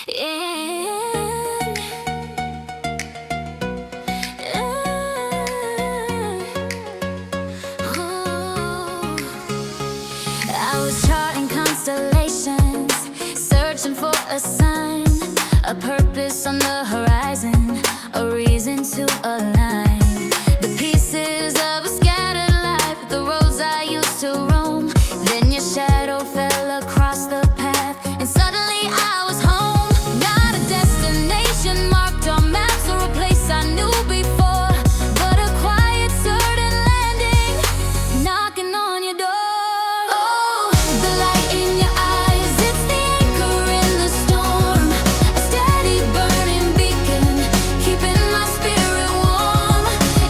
And I was charting constellations, searching for a sign, a purpose on the horizon, a reason to align. The pieces of a scattered life, the roads I used to roam. Then your shadow fell across the path, and suddenly I was home. Not a destination marked on maps or a place I knew before, but a quiet, certain landing, knocking on your door. Oh, the light in your eyes, it's the anchor in the storm, a steady burning beacon, keeping my spirit warm.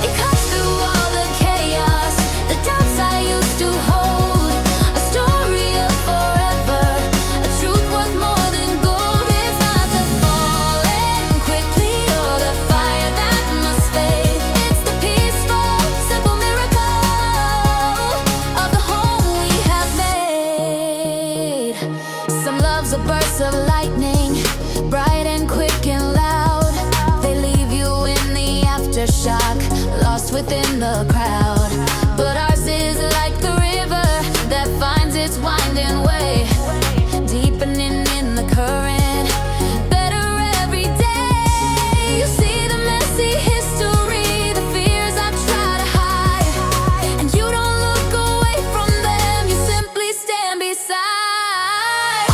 It cuts through all the chaos, the doubts I used to hold, a story of forever, a truth worth more than gold. It's not the falling quickly or the fire that must fade. It's the peaceful, simple miracle of the home we have made. Some loves are bursts of lightning, bright and quick and loud. They leave you in the aftershock, lost within the crowd. But ours is like the river that finds its winding way, deepening in the current, better every day. You see the messy history, the fears I try to hide, and you don't look away from them, you simply stand beside.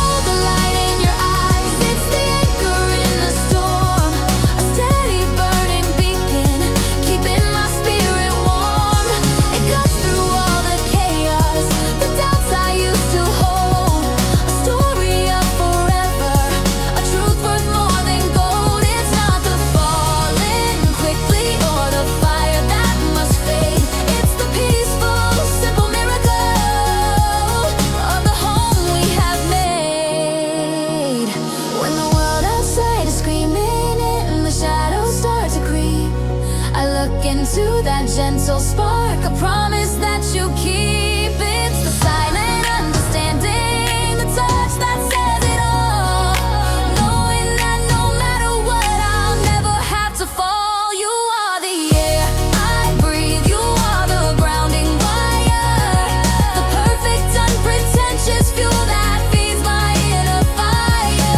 Oh, the light in your eyes, it's the anchor in the storm, a steady burning beacon, keeping my spirit warm. It cuts through all the chaos, the doubts I used to hold, a story of forever, a truth worth more than gold. It's not the falling quickly or the fire that must fade. It's the peaceful, simple miracle of the home we have made. When the world outside is screaming and the shadows start to creep, I look into that gentle spark, a promise that you keep. It's the silent understanding, the touch that says it all, knowing that no matter what, I'll never have to fall. You are the air I breathe, you are the grounding wire, the perfect, unpretentious fuel that feeds my inner fire.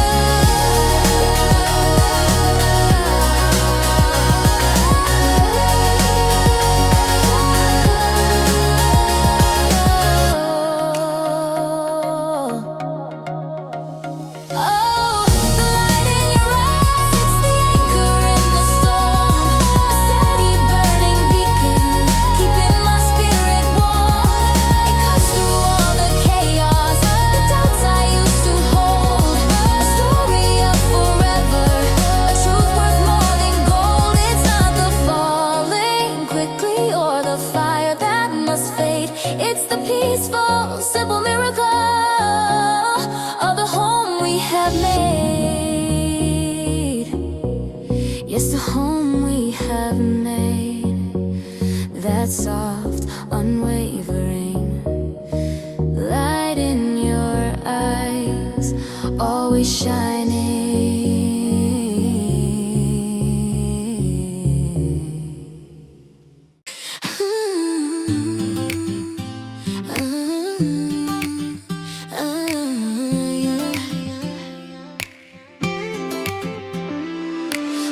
Oh, the light in your eyes, it's the anchor in the storm, a steady burning beacon, keeping my spirit warm. It cuts through all the chaos, the doubts I used to hold, a story of forever, a truth worth more than gold. It's not the falling quickly or the fire that must fade. It's the peaceful, simple miracle of the home we have made. Yes, the home we have made. That soft, unwavering light in your eyes, always shining.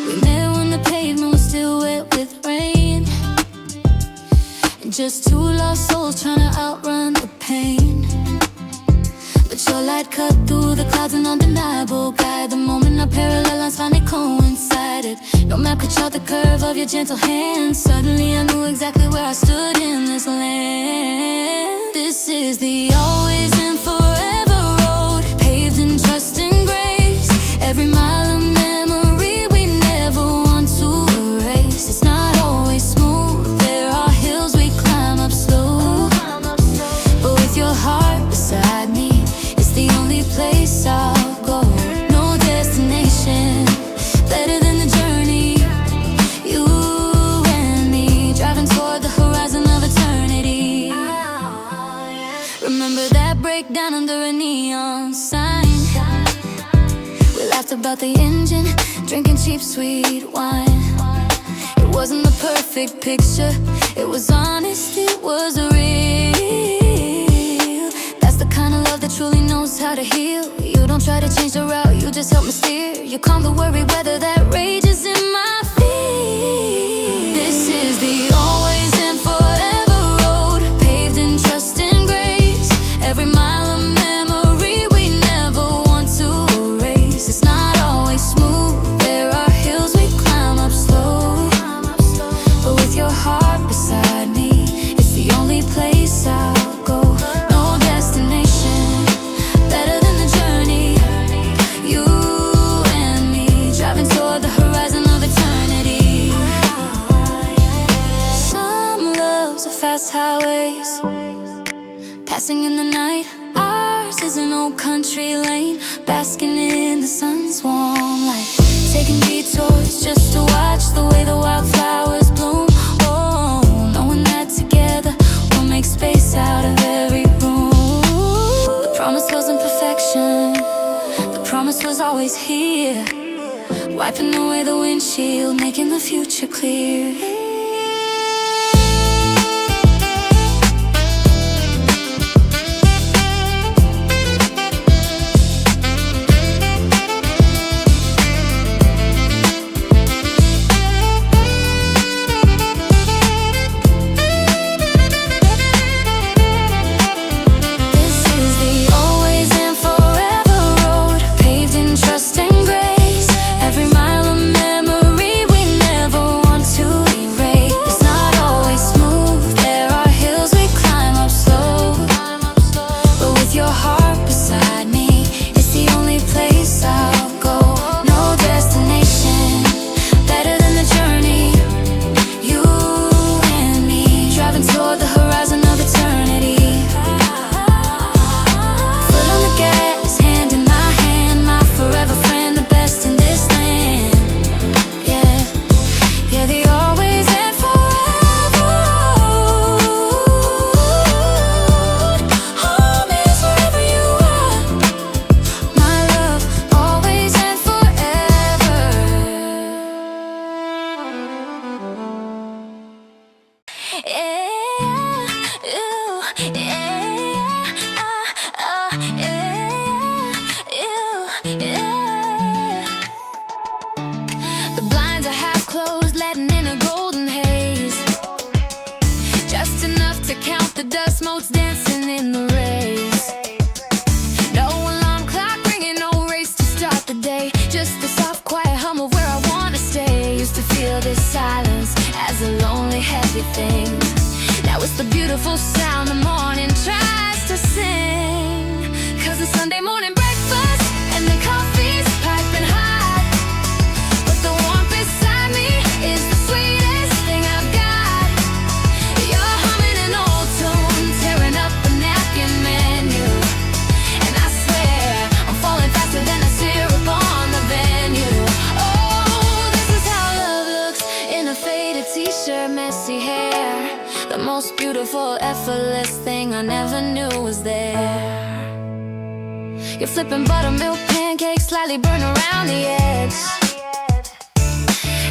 We met when the pavement was still wet with rain, and just two lost souls trying to outrun the pain. But your light cut through the clouds, an undeniable guide. The moment our parallel lines finally coincided, no map could chart the curve of your gentle hand. Suddenly I knew exactly where I stood in this land. This is the always and forever road, paved in trust and grace. Every mile of memory we never want to erase. It's not always smooth, there are hills we climb up slow, but with your heart beside me, it's the only place I'll go. No destination better than the journey, you and me, driving toward the horizon of eternity. Remember that breakdown about the engine, drinking cheap sweet wine. It wasn't the perfect picture, it was honest, it was real. That's the kind of love that truly knows how to heal. You don't try to change the route, you just help me steer. You calm the worry weather that rages in my feet. This is the always and forever road, paved in trust and grace. Every mile a memory we never want to erase. It's not always smooth, there are hills we climb up slow. But with your heart beside me, it's the only place I'll go. No destination better than the journey. You and me, driving toward the horizon of eternity. Some loves are fast highways, passing in the night. Ours is an old country lane, basking in the sun's warm light. Taking detours just to watch the way the wildflowers bloom. Oh, knowing that together we'll make space out of every room. The promise wasn't perfection, the promise was always here, wiping away the windshield, making the future clear. The blinds are half closed, letting in a golden haze, just enough to count the dust motes dancing in the rays. No alarm clock ringing, no race to start the day, just the soft quiet hum of where I wanna stay. Used to feel this silence as a lonely heavy thing. Now it's the beautiful sound the morning tries to sing. 'Cause the Sunday morning breakfast and the coffee's piping hot, but the warmth beside me is the sweetest thing I've got. You're humming an old tune, tearing up a napkin menu, and I swear I'm falling faster than the syrup on the venue. Oh, this is how love looks in a faded t-shirt, messy hair, the most beautiful, effortless thing I never knew was there. You're flipping buttermilk pancakes, slightly burn around the edge,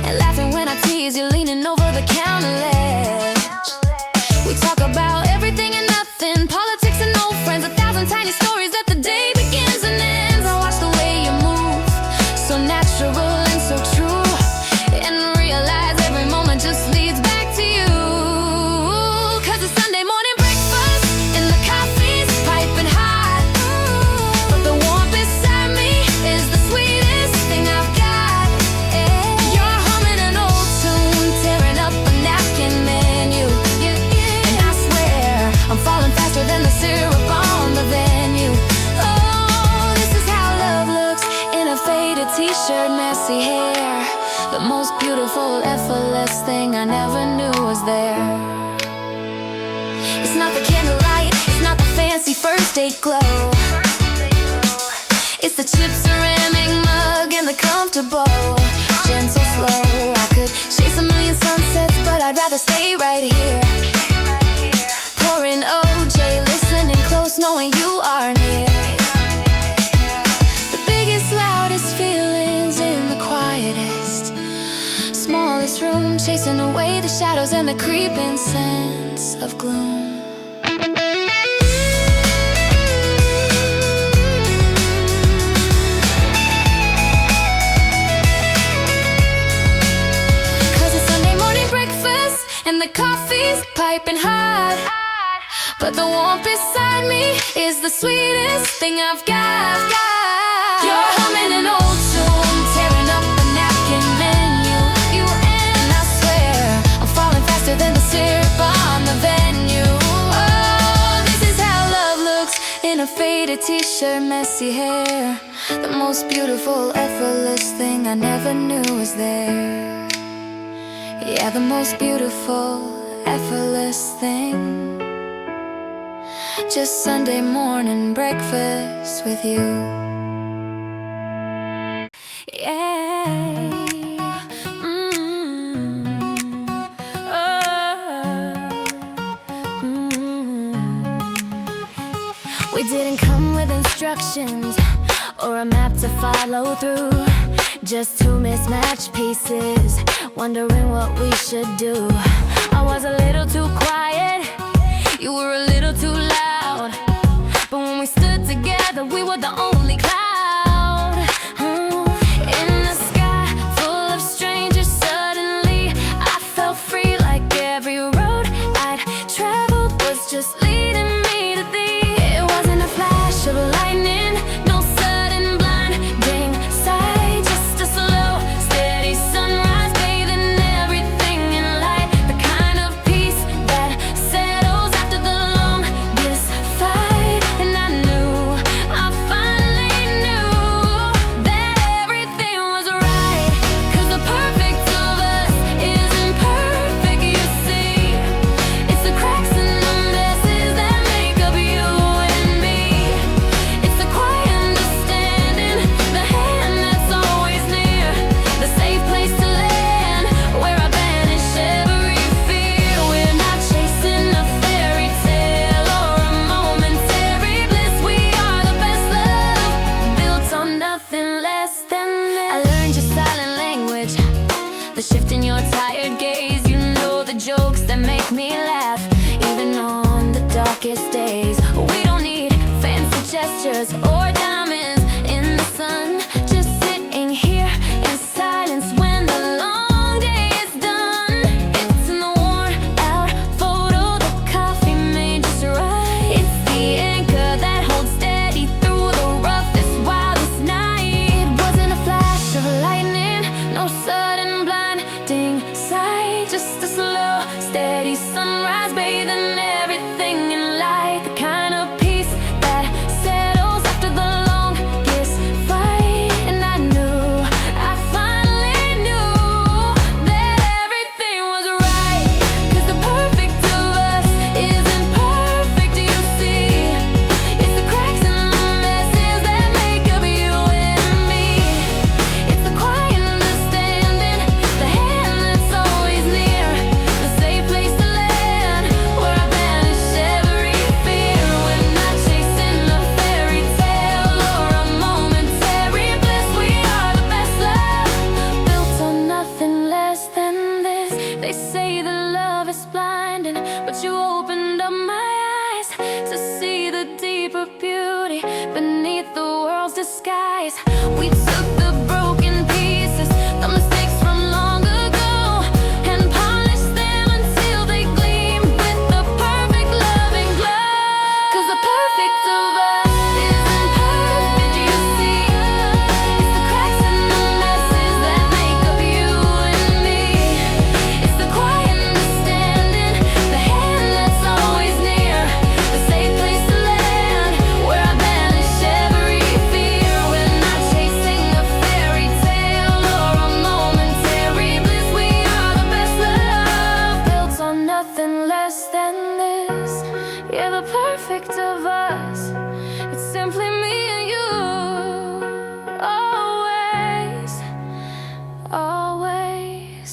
and laughing when I tease you, leaning over the counter ledge. We talk about everything and nothing, politics and old friends, 1,000 tiny stories that the day begins and ends. I watch the way you move, so natural and so true, and realize every moment just leads back to you. 'Cause it's Sunday morning breakfast and the coffee's piping hot, but the warmth beside me is the sweetest thing I've got. You're humming an old tune, tearing up a napkin menu, and I swear I'm falling faster than the syrup on the venue. Oh, this is how love looks in a faded t-shirt, messy hair, the most beautiful, effortless thing I never knew was there. It's not the candlelight, it's not the fancy first date glow, it's the chip ceramic mug and the comfortable, gentle slow. I could chase a million sunsets, but I'd rather stay right here, pouring OJ, listening close, knowing you are near. The biggest, loudest feeling I'm chasing away the shadows and the creeping sense of gloom. And the coffee's piping hot, but the warmth beside me is the sweetest thing I've got. You're humming an old tune, tearing up the napkin menu. And I swear I'm falling faster than the syrup on the venue. Oh, this is how love looks in a faded t-shirt, messy hair. The most beautiful, effortless thing I never knew was there. Yeah, the most beautiful, effortless thing. Just Sunday morning breakfast with you. Yeah. We didn't come with instructions or a map to follow through. Just two mismatched pieces, wondering what we should do. I was a little too quiet, you were a little too loud, but when we stood together, we were the only cloud. In a sky full of strangers, suddenly I felt free, like every road I'd traveled was just leading me to thee. It wasn't a flash of lightning, no sudden blinding sight, just a slow, steady sunrise bathing everything in light. The kind of peace that settles after the longest fight. And I finally knew that everything was right, 'cause the perfect of us isn't perfect, you see. It's the cracks and the messes that make up you and me. It's the quiet understanding, the hand that's always near, the safe place to land, where I banish every fear. We're not chasing a fairy tale or a momentary bliss. We are the best love, built on nothing less than this. I learned your silent language, the shift in your tired gaze. You know the jokes that make me laugh, even on the darkest days. We don't need fancy gestures or diamonds in the sun, just sitting here in silence when the long day is done. It's in the worn out photo the coffee made just right. It's the anchor that holds steady through the roughest, wildest night. It wasn't a flash of lightning, no sudden blinding sight, just a slow, steady sunrise bathing everything in light. The kind of peace that settles after the longest fight. And I finally knew that everything was right, 'cause the perfect of us isn't perfect, you see. It's the cracks and the messes that make up you and me. It's the quiet understanding, the hand that's always near, the safe place to land, where I banish every fear. We're not chasing a fairy tale or a momentary bliss. We are the best love, built on nothing less than this. They say that love is blinding, but you opened up my eyes to see the deeper beauty beneath the world's disguise. We took the broken pieces, the mistakes from long ago, and polished them until they gleam with the perfect loving glow. 'Cause the perfect of us isn't perfect, you see. It's the cracks and the messes that make up you and me. It's the quiet understanding, the hand that's always near, the safe place to land, where I banish every fear. We're not chasing a fairy tale or a momentary bliss. We are the best love, built on nothing less than this. Yeah, the perfect of us, it's simply me and you. Always, always.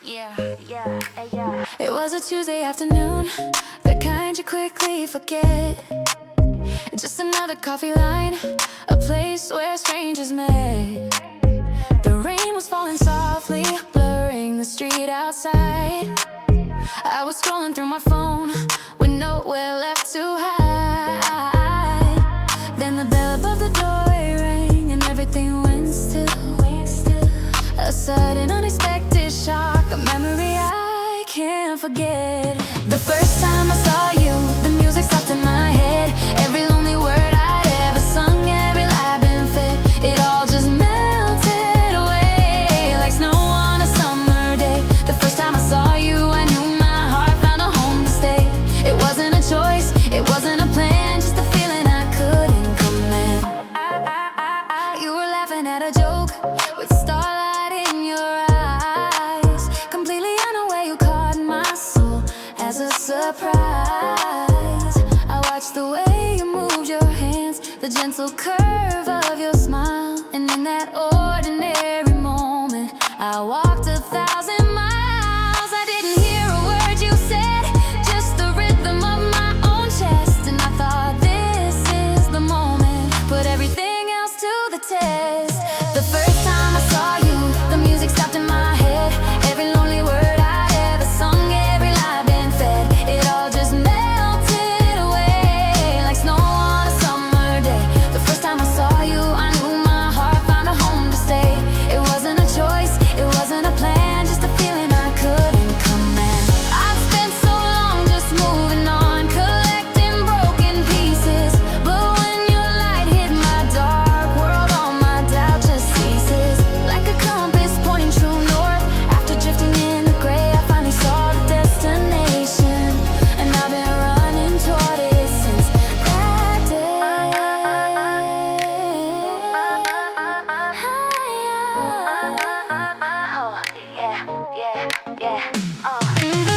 Yeah, yeah, yeah. It was a Tuesday afternoon, the kind find you quickly forget. Just another coffee line, a place where strangers met. The rain was falling softly, blurring the street outside. I was scrolling through my phone with nowhere left to hide. Then the bell above the doorway rang and everything went still. A sudden unexpected shock, a memory I can't forget. The first time I saw you, the music stopped in my head. Every lonely word I'd ever sung, every lie been fed, it all just melted away like snow on a summer day. The first time I saw you, I knew my heart found a home to stay. It wasn't a choice, it wasn't a plan, just a feeling I couldn't command. You were laughing at a joke with starlight in your eyes, completely unaware you caught my soul as a surprise. I watched the way you moved your hands, the gentle curve of your smile, and in that ordinary moment I walked 1,000 miles. I didn't hear a word you said, just the rhythm of my own chest, and I thought, this is the moment, put everything else to the test. The first time I saw you, the music stopped in my head. Every lonely word I'd ever sung, every lie been fed, it all just melted away like snow on a summer day. The first time I saw you, I knew my heart found a home to stay. It wasn't a choice, it wasn't a plan, just a feeling I couldn't command. I've spent so long just moving on, collecting broken pieces, but when your light hit my dark world, all my doubt just ceases. Like a compass pointing true north, after drifting in the gray, I finally saw the destination, and I've been running toward it since that day. Oh, yeah.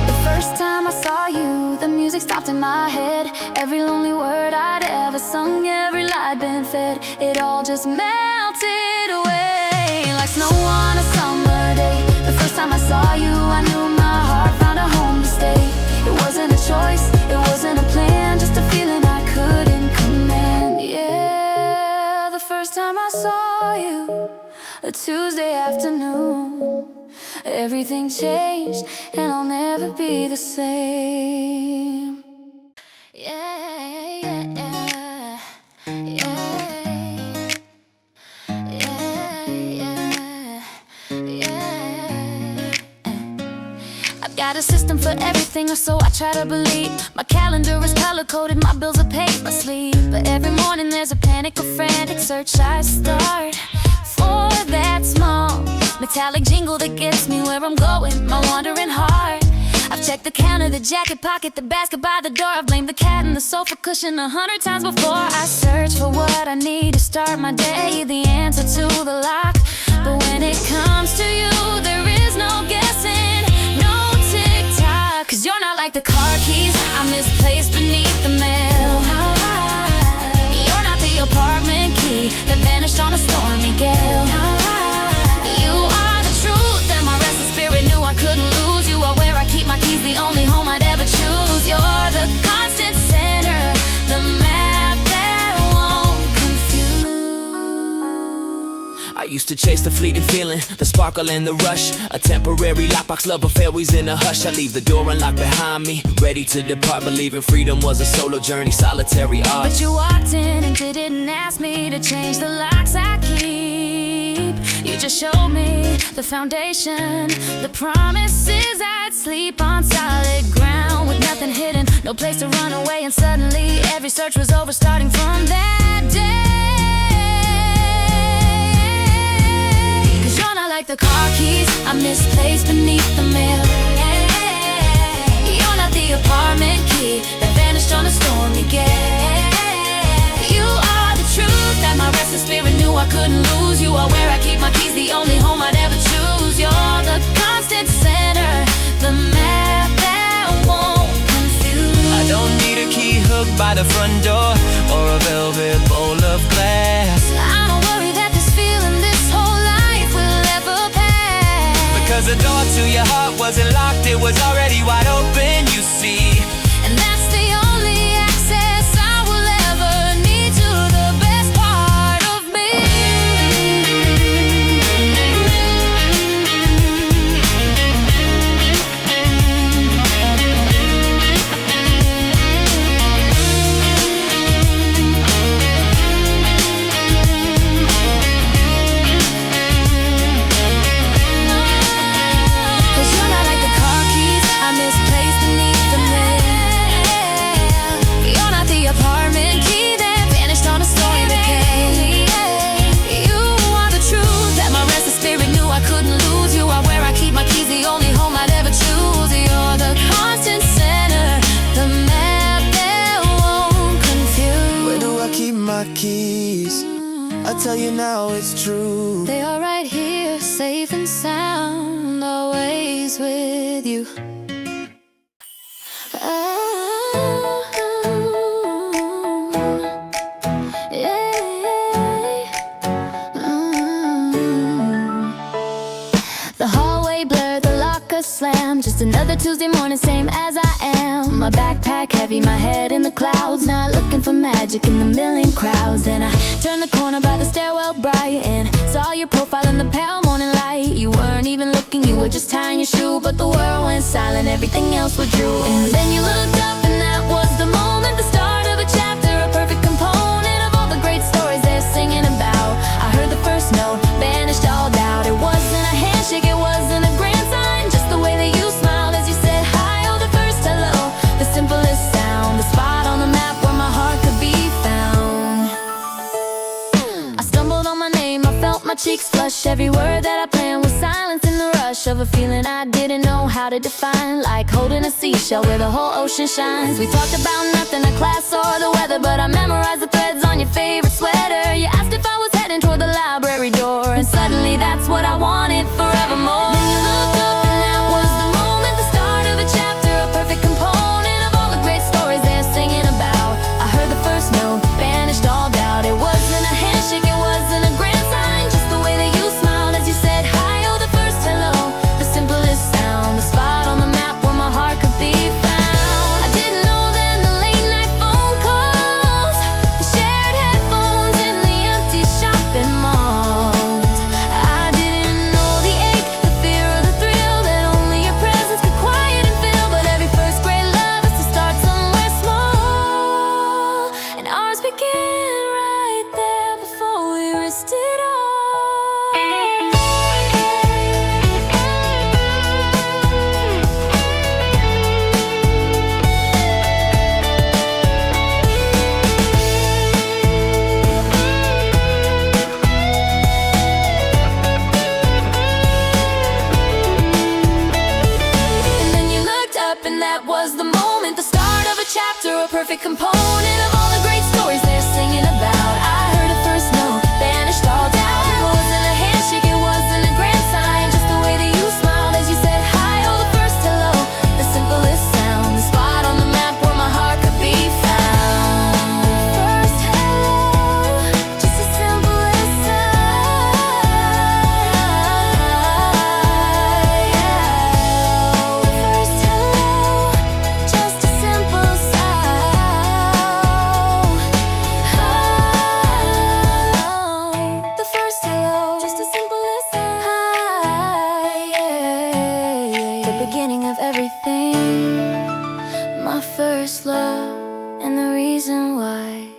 The first time I saw you, the music stopped in my head. Every lonely word I'd ever sung, every lie been fed, it all just melted away like snow on a summer day. The first time I saw you, I knew my heart found a home to stay. It wasn't a choice, it wasn't a plan, just a feeling I couldn't command. Yeah, the first time I saw you, a Tuesday afternoon, everything changed and I'll never be the same. I've got a system for everything, or so I try to believe. My calendar is color-coded, my bills are paid, my sleep. But every morning there's a panic, a frantic search I start for that small metallic jingle that gets me where I'm going, my wandering heart. I've checked the counter, the jacket pocket, the basket by the door. I've blamed the cat and the sofa cushion 100 times before. I search for what I need to start my day, the answer to the lock. But when it comes to you, there is no guessing, no tick-tock. 'Cause you're not like the car keys I misplaced beneath the mail. You're not the apartment key that vanished on a stormy gale. You are the truth that my restless spirit knew I couldn't lose. You are where I keep my keys, the only home I'd ever choose. You're the constant center, the map that won't confuse. I used to chase the fleeting feeling, the sparkle and the rush. A temporary lockbox love affair, always in a hush. I leave the door unlocked behind me, ready to depart, believing freedom was a solo journey, solitary art. But you walked in and didn't ask me to change the locks I keep. You just showed me the foundation, the promises I'd sleep on solid ground with nothing hidden, no place to run away. And suddenly every search was over, starting from that day. 'Cause you're not like the car keys I misplaced beneath the mail. You're not the apartment key that vanished on a stormy gale. You are the truth that my restless spirit knew I couldn't lose. You are where I keep my keys, the only home I'd ever choose. You're the constant by the front door, or a velvet bowl of glass. I don't worry that this feeling this whole life will ever pass, Because the door to your heart wasn't locked, it was already wide open, you see. and that's the only access I will ever need to the best part of me. Cause you're not like the car keys I misplaced beneath the mail. You're not the apartment key that vanished on a stormy day. You are the truth that my restless spirit knew I couldn't lose. You are where I keep my keys, the only home I'd ever choose. You're the constant center, the map that won't confuse. Where do I keep my keys? I tell you now, it's true. They are right here, safe and sound, always with you. The hallway blurred, the locker slammed. Just another Tuesday morning, same as I am. My backpack heavy, my head in the clouds. Not looking for magic in the million crowds. Then I turned the corner by the stairwell bright and saw your profile in the pale morning light. You weren't even looking, you were just tying your shoe. But the world went silent, everything else withdrew. And then you looked up and that was the moment, the start of a chapter, a perfect component of all the great stories they're singing about. I heard the first note, banished all doubt. It wasn't a handshake, it wasn't a grand sign, just the way that you smiled as you said hi. Oh, the first hello, the simplest sound, the spot on the map where my heart could be found. I stumbled on my name, I felt my cheeks flush. Every word that I planned was silence in the rush of a feeling I didn't know how to define. Like holding a seashell where the whole ocean shines. We talked about nothing, a class or the weather, but I memorized the threads on your favorite sweater. You asked if I was heading toward the library door, and suddenly that's what I wanted forevermore. Then you looked up and that was the moment, the start of a chapter, a perfect component of all the great stories they're singing about. I heard the first note, banished all doubt. It wasn't a handshake, it wasn't a grand sign, just the way that you smiled as you said hi. Oh, the first hello, the simplest sound, the spot on the map where my heart could be found. I didn't know then the late night phone calls, the shared headphones in the empty shopping malls. I didn't know the ache, the fear or the thrill that only your presence could quiet and fill. But every first great love is to start somewhere small, and ours began right there before we risked it all. And then you looked up and that was the moment, the start of a chapter, a perfect component of all the great stories they're singing about. I heard a first note, banished all doubt. It wasn't a handshake, it wasn't a grand sign, just the way that you smiled as you said hi. Oh, the first hello, the simplest sound, the spot on the map where my heart could be found. First hello, just as simple as first hello, just a simple sound. The first hello, just as simple as the beginning of everything, my first love, and the reason why.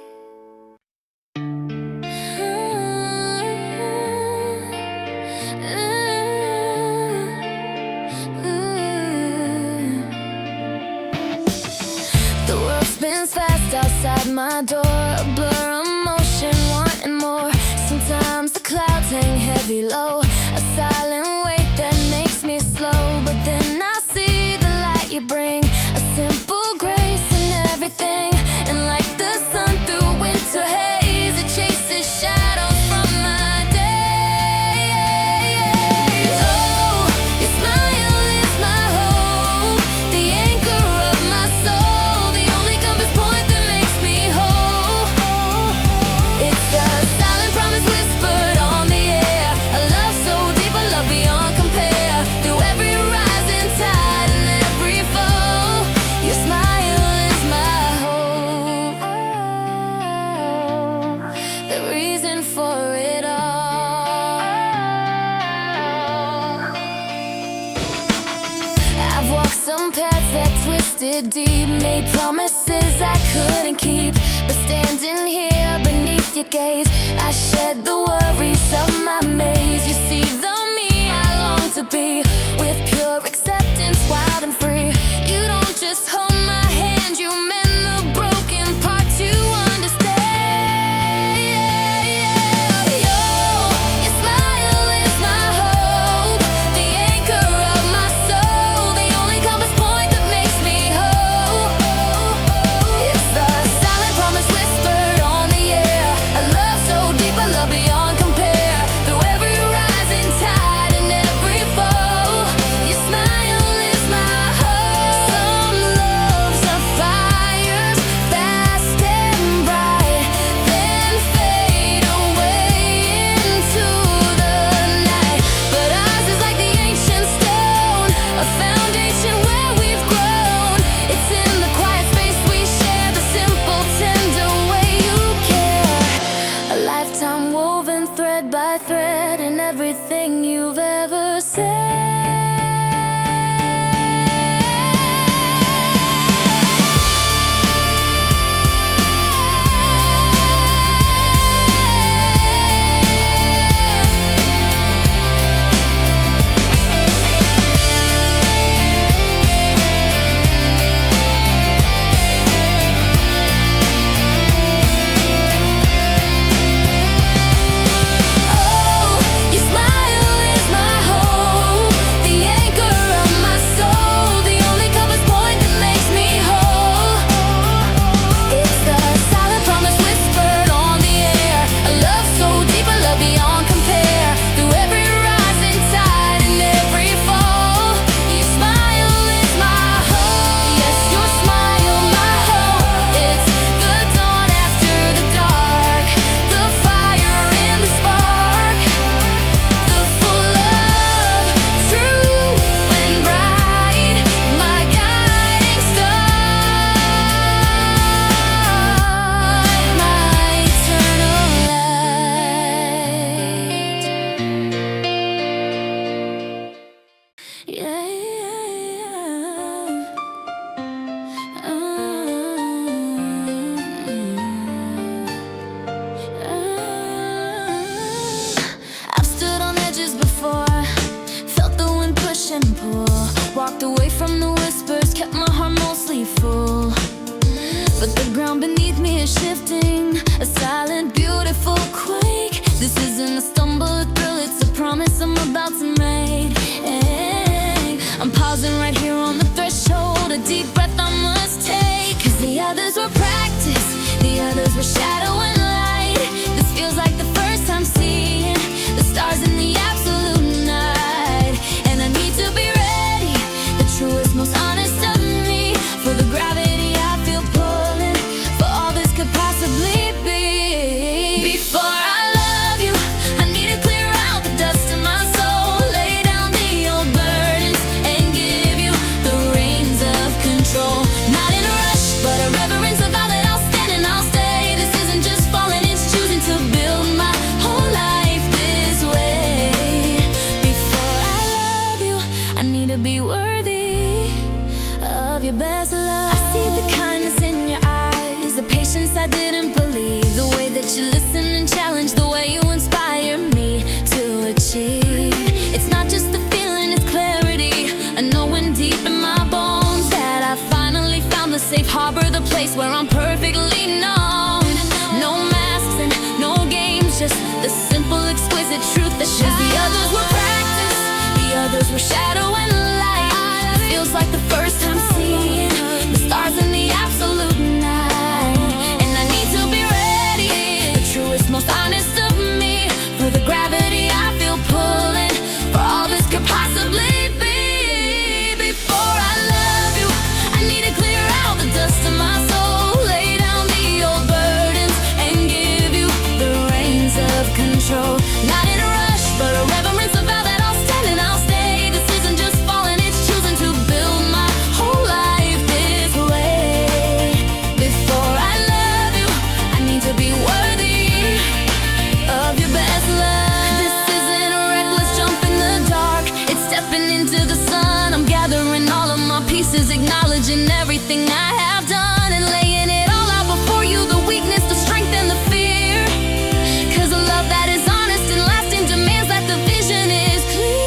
The world spins fast outside my door, a blur of motion, wanting more. Sometimes the clouds hang heavy low, a silent weight that makes me slow. But then I see the light you bring, a simple grace in everything. And like the sun through winter haze, it chases shadows from my days. Oh, your smile is my hope, the anchor of my soul, the only compass point that makes me Random paths that twisted deep, made promises I couldn't keep. But standing here beneath your gaze, I shed the worries of my maze. You see the me I long to be, with pure acceptance, wild and free. You don't just hold my hand, you mend the broken parts you understand. Your smile is my hope, the anchor of my soul, the only compass point that makes me whole. It's the silent promise whispered on the air, a love so deep, a love beyond compare. Through every rising tide and every fall, your smile is my hope. Some loves are fires, fast and bright, then fade away into the night. But ours is like the ancient stone, a foundation where we've grown. It's in the quiet space we share, the simple, tender way you care. A lifetime woven thread by thread in everything you've ever said. Oh, your smile is my hope, the anchor of my soul, the only compass point that makes me whole. It's the silent promise whispered on the air, a love so deep, a love beyond compare. Through every rising tide and every fall, your smile is my hope. Yes, your smile, my hope. It's the dawn after the dark, the fire in the spark, the full love, true and bright, my guiding star, my eternal light. Yeah, I've stood on edges before, felt the wind push and pull, walked away from the whispers, kept my heart mostly full. But the ground beneath me is shifting, a silent, beautiful quake. This isn't a stumble, a thrill, it's a promise I'm about to make. I'm pausing right here on the threshold, a deep breath I must take. Cause the others were practice, the others were shadow and light. This feels like the first time seeing the stars in the absolute night. And I need to be ready, the truest, most honest of me, for the gravity I feel pulling, for all this could possibly be. Before I love you, I need to clear out the dust in my soul, lay down the old burdens and give you the reins of control. Not in a rush, but a reverence of all that I'll stand and I'll stay. This isn't just falling, it's choosing to build my whole life this way. Before I love you, I need to be worthy of your best love. I see the kindness in your eyes, the patience I didn't believe, the way that you listen and challenge, the way you inspire me to achieve. It's not just the feeling, it's clarity, a knowing deep in my bones that I finally found the safe harbor, the place where I'm perfectly known. No masks and no games, just the simple, exquisite truth that shines. The others were practice, the others were shadow and light. It feels like the first time seeing the stars in the absolute night. And I need to be ready, the truest, most honest of me, for the gravity I feel pulling, for all this could possibly be. Before I love you, I need to clear out the dust in my soul, lay down the old burdens and give you the reins of control. Not in a rush, but a reverence of all that I'll stand and I'll stay. This isn't just falling, it's choosing to build my whole in everything I have done and laying it all out before you, the weakness, the strength, and the fear. 'Cause a love that is honest and lasting demands that the vision is clear.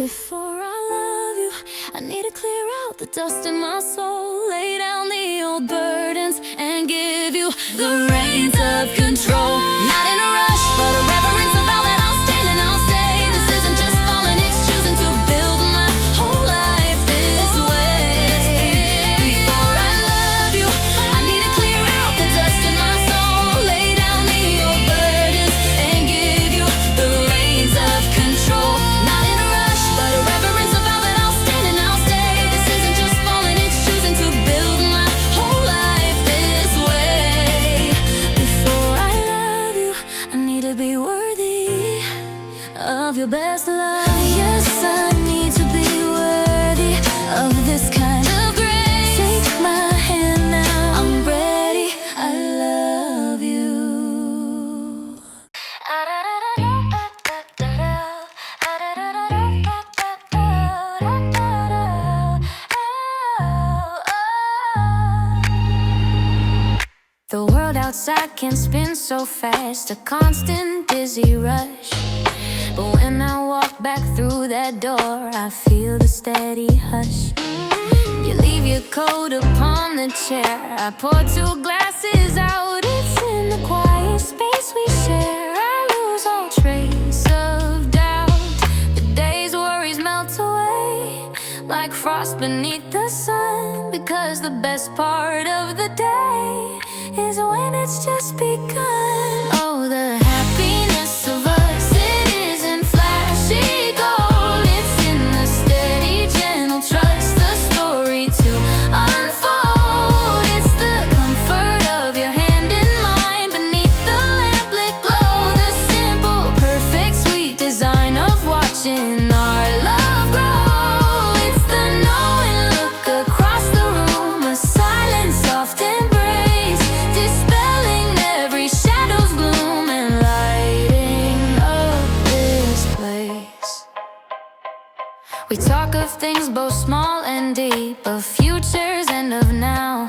Before I love you, I need to clear out the dust in my soul, lay down the old burdens, and give you the reins of control. Not in a rush, but a reverence of all that I'll stand and I'll stay. This isn't just falling, it's choosing to build my whole life this way. Before I love you, I need to clear out the dust in my soul, lay down the old burdens, and give you the reins of control. Not in a rush, but a reverence of all that I'll stand and I'll stay. This isn't just falling, it's choosing to build my whole life this way. Before I love you, I need to be worthy of your best love. Yes, I need to be worthy of this kind of grace. Take my hand now, I'm ready, I love you. The world outside can spin so fast, a constant dizzy rush. But when I walk back through that door, I feel the steady hush. You leave your coat upon the chair, I pour 2 glasses out. It's in the quiet space we share, I lose all trace of doubt. The day's worries melt away like frost beneath the sun. Because the best part of the day is when it's just begun. Oh, the happiness of us, it isn't flashy gold. It's in the steady, gentle trust, the story to unfold. It's the comfort of your hand in mine beneath the lamplit glow. The simple, perfect, sweet design of watching our love grow. It's the knowing look across the room, a silent, soft embrace, dispelling every shadow's gloom and lighting up this place. We talk of things both small and deep, of futures and of now,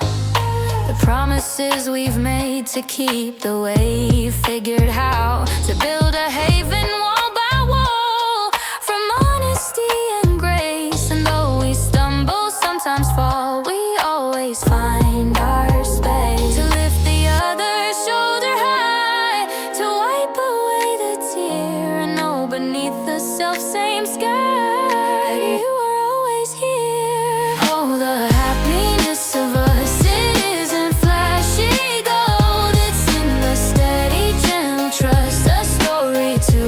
the promises we've made to keep, the way you figured how to build a haven wall by wall, from honesty and grace. And though we stumble, sometimes fall, we always find our space to lift the other shoulder high, to wipe away the tear, and know beneath the self-same sky, you are always here. Oh, the happiness of us, it isn't flashy gold. It's in the steady, gentle trust, a story to